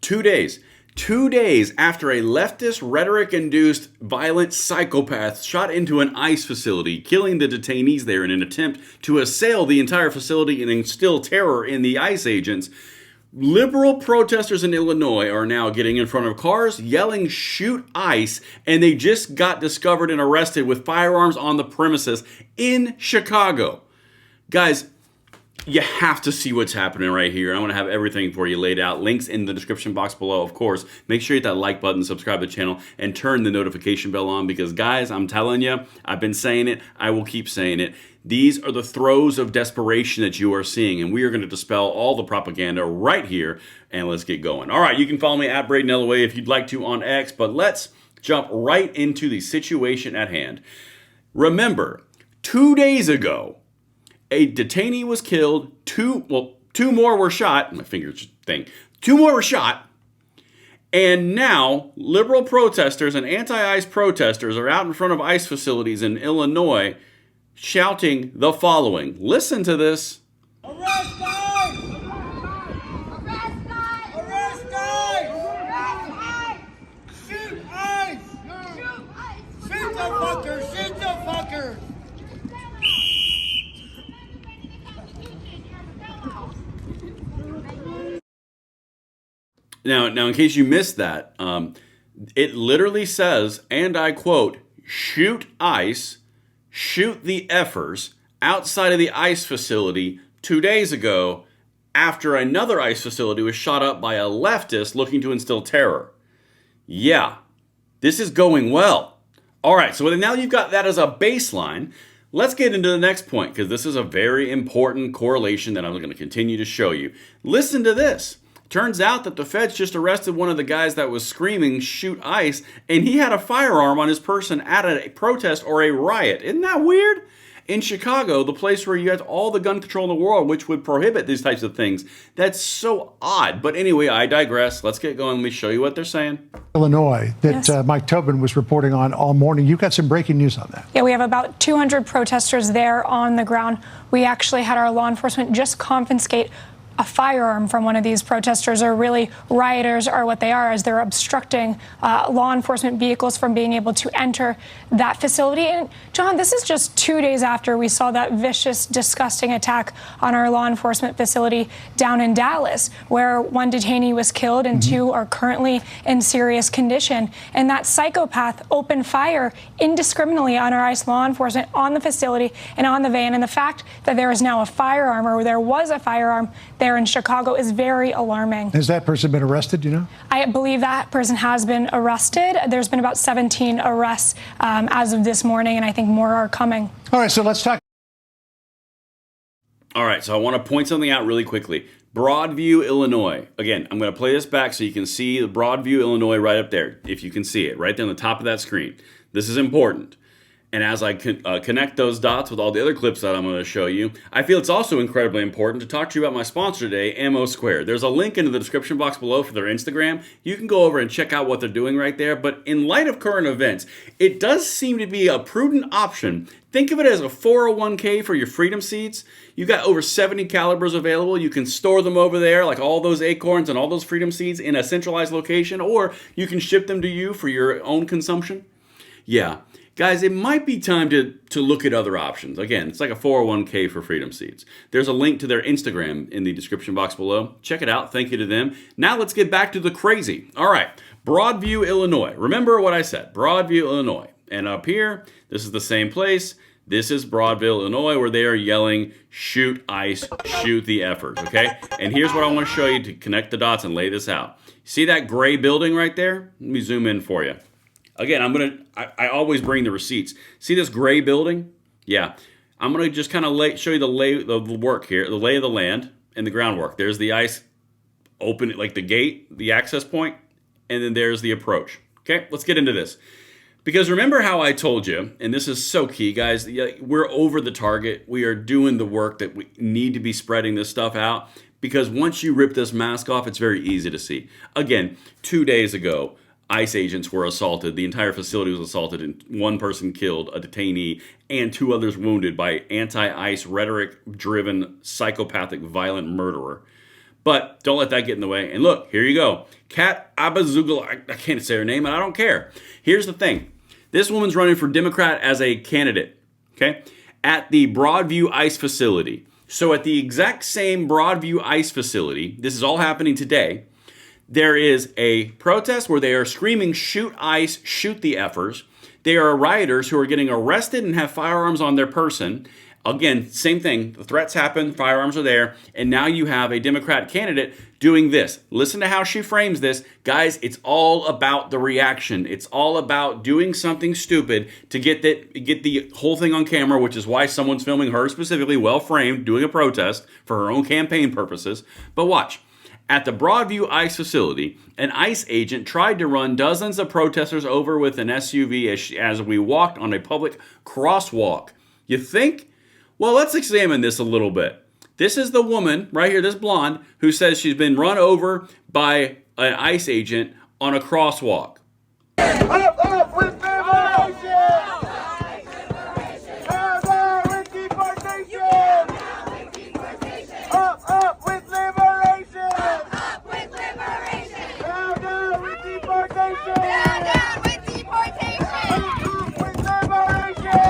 2 days. 2 days after a leftist rhetoric-induced violent psychopath shot into an ICE facility, killing the detainees there in an attempt to assail the entire facility and instill terror in the ICE agents, liberal protesters in Illinois are now getting in front of cars, yelling, "Shoot ICE," and they just got discovered and arrested with firearms on the premises in Chicago. Guys, you have to see what's happening right here. I'm going to have everything for you laid out. Links in the description box below, of course. Make sure you hit that like button, subscribe to the channel, and turn the notification bell on because, guys, I'm telling you, I've been saying it. I will keep saying it. These are the throes of desperation that you are seeing, and we are going to dispel all the propaganda right here, and let's get going. All right, you can follow me at Braden LOA if you'd like to on X, but let's jump right into the situation at hand. Remember, 2 days ago, a detainee was killed. Two more were shot. My fingers thing. 2 more were shot. And now, liberal protesters and anti-ICE protesters are out in front of ICE facilities in Illinois shouting the following. Listen to this. Arrest ICE! Arrest ICE! Arrest ICE! Arrest ICE! Shoot ICE! Shoot ICE! Shoot the fuckers! Shoot the fuckers! Now, in case you missed that, it literally says, and I quote, "Shoot ICE, shoot the effers," outside of the ICE facility 2 days ago after another ICE facility was shot up by a leftist looking to instill terror. Yeah, this is going well. All right, so now you've got that as a baseline. Let's get into the next point because this is a very important correlation that I'm going to continue to show you. Listen to this. Turns out that the feds just arrested one of the guys that was screaming, "Shoot ICE," and he had a firearm on his person at a protest or a riot. Isn't that weird? In Chicago, the place where you have all the gun control in the world, which would prohibit these types of things. That's so odd. But anyway, I digress. Let's get going. Let me show you what they're saying. Illinois that Mike Tobin was reporting on all morning. You've got some breaking news on that. Yeah, we have about 200 protesters there on the ground. We actually had our law enforcement just confiscate a firearm from one of these protesters, or really rioters are what they are, as they're obstructing law enforcement vehicles from being able to enter that facility. And John, this is just 2 days after we saw that vicious, disgusting attack on our law enforcement facility down in Dallas, where one detainee was killed and 2 are currently in serious condition. And that psychopath opened fire indiscriminately on our ICE law enforcement, on the facility and on the van. And the fact that there is now a firearm, or there was a firearm there in Chicago, is very alarming. Has that person been arrested, do you know? I believe that person has been arrested. There's been about 17 arrests as of this morning, and I think more are coming. All right, so let's talk. All right, so I want to point something out really quickly. Broadview, Illinois. Again, I'm going to play this back so you can see the Broadview, Illinois right up there, if you can see it, right there on the top of that screen. This is important. And as I connect those dots with all the other clips that I'm going to show you, I feel it's also incredibly important to talk to you about my sponsor today, Ammo Square. There's a link in the description box below for their Instagram. You can go over and check out what they're doing right there. But in light of current events, it does seem to be a prudent option. Think of it as a 401k for your freedom seeds. You got over 70 calibers available. You can store them over there, like all those acorns and all those freedom seeds, in a centralized location, or you can ship them to you for your own consumption. Yeah. Guys, it might be time to look at other options. Again, it's like a 401k for freedom seeds. There's a link to their Instagram in the description box below. Check it out. Thank you to them. Now let's get back to the crazy. All right, Broadview, Illinois. Remember what I said, Broadview, Illinois. And up here, this is the same place. This is Broadview, Illinois, where they are yelling, "Shoot ICE, shoot the effers," okay? And here's what I want to show you to connect the dots and lay this out. See that gray building right there? Let me zoom in for you. Again, I always bring the receipts. See this gray building? Yeah. I'm going to just kind of show you the lay of the work here, the lay of the land and the groundwork. There's the ICE open, like the gate, the access point, and then there's the approach. Okay, let's get into this. Because remember how I told you, and this is so key, guys, we're over the target. We are doing the work that we need to be spreading this stuff out. Because once you rip this mask off, it's very easy to see. Again, 2 days ago, ICE agents were assaulted. The entire facility was assaulted, and 1 person killed, a detainee, and 2 others wounded by anti-ICE rhetoric-driven psychopathic violent murderer. But don't let that get in the way. And look, here you go. Kat Abazugul, I can't say her name, and I don't care. Here's the thing. This woman's running for Democrat as a candidate, okay, at the Broadview ICE facility. So at the exact same Broadview ICE facility, this is all happening today, there is a protest where they are screaming, shoot ICE, shoot the effers. There are rioters who are getting arrested and have firearms on their person. Again, same thing. The threats happen, firearms are there, and now you have a Democrat candidate doing this. Listen to how she frames this. Guys, it's all about the reaction. It's all about doing something stupid to get the whole thing on camera, which is why someone's filming her specifically, well framed, doing a protest for her own campaign purposes. But watch. At the Broadview ICE facility, an ICE agent tried to run dozens of protesters over with an SUV as we walked on a public crosswalk. You think? Well, let's examine this a little bit. This is the woman right here, this blonde, who says she's been run over by an ICE agent on a crosswalk. Up with liberation! Down, down with deportation! Up with liberation! Down, down with deportation! Up with liberation!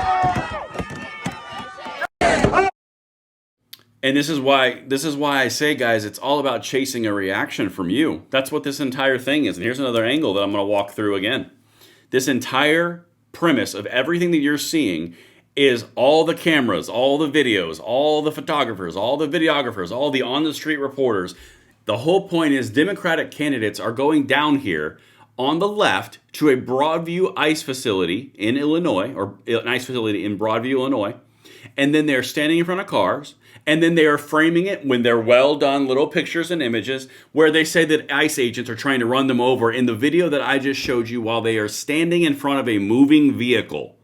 And this is why I say, guys, it's all about chasing a reaction from you. That's what this entire thing is. And here's another angle that I'm going to walk through again. This entire premise of everything that you're seeing is all the cameras, all the videos, all the photographers, all the videographers, all the on-the-street reporters. The whole point is Democratic candidates are going down here on the left to a Broadview ICE facility in Illinois, or an ICE facility in Broadview, Illinois. And then they're standing in front of cars, and then they are framing it when they're well done little pictures and images where they say that ICE agents are trying to run them over in the video that I just showed you while they are standing in front of a moving vehicle.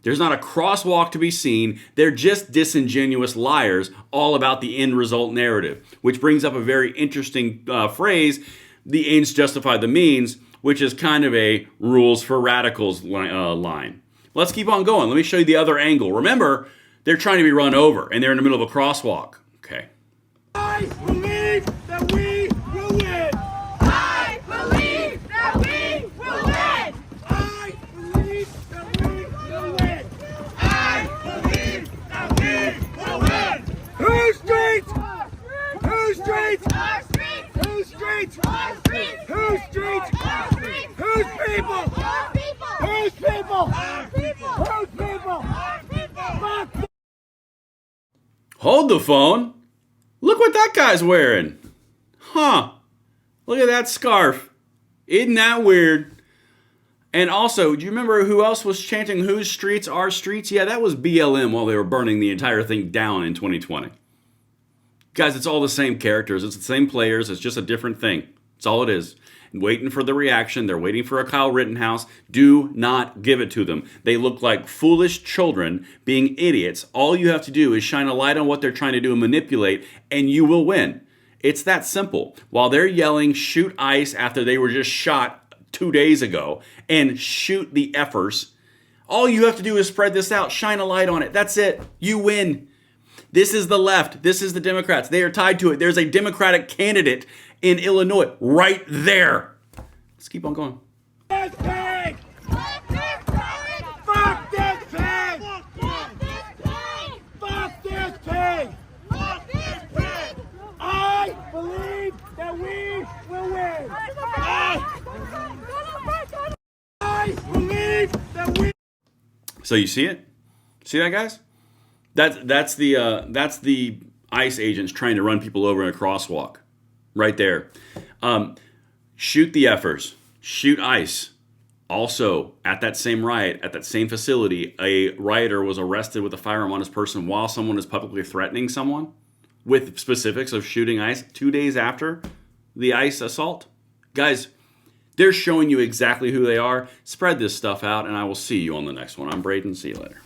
There's not a crosswalk to be seen. They're just disingenuous liars all about the end result narrative, which brings up a very interesting phrase, the ends justify the means, which is kind of a rules for radicals line. Let's keep on going. Let me show you the other angle. Remember, they're trying to be run over, and they're in the middle of a crosswalk. Okay. I believe that we will win! I believe that we will win! I believe that we will win! I believe that we will win! Whose streets? Whose streets? Our streets! Whose streets? Our streets! Whose streets? Our streets! Whose people? Our people! Whose people? Our people! Whose people? Our people! Fuck! Hold the phone. Look what that guy's wearing. Huh. Look at that scarf. Isn't that weird? And also, do you remember who else was chanting whose streets are streets? Yeah, that was BLM while they were burning the entire thing down in 2020. Guys, it's all the same characters. It's the same players. It's just a different thing. That's all it is. Waiting for the reaction. They're waiting for a Kyle Rittenhouse. Do not give it to them. They look like foolish children being idiots. All you have to do is shine a light on what they're trying to do and manipulate, and you will win. It's that simple. While they're yelling, shoot ICE after they were just shot 2 days ago, and shoot the effers, all you have to do is spread this out. Shine a light on it. That's it. You win. This is the left. This is the Democrats. They are tied to it. There's a Democratic candidate in Illinois right there. Let's keep on going. This pig! Fuck this pig! Fuck this pig! Fuck this pig! Fuck this pig! I believe that we will win! I believe that we... So you see it? See that, guys? That's the ICE agents trying to run people over in a crosswalk. Right there. Shoot the effers. Shoot ICE. Also, at that same riot, at that same facility, a rioter was arrested with a firearm on his person while someone is publicly threatening someone with specifics of shooting ICE 2 days after the ICE assault. Guys, they're showing you exactly who they are. Spread this stuff out, and I will see you on the next one. I'm Braden. See you later.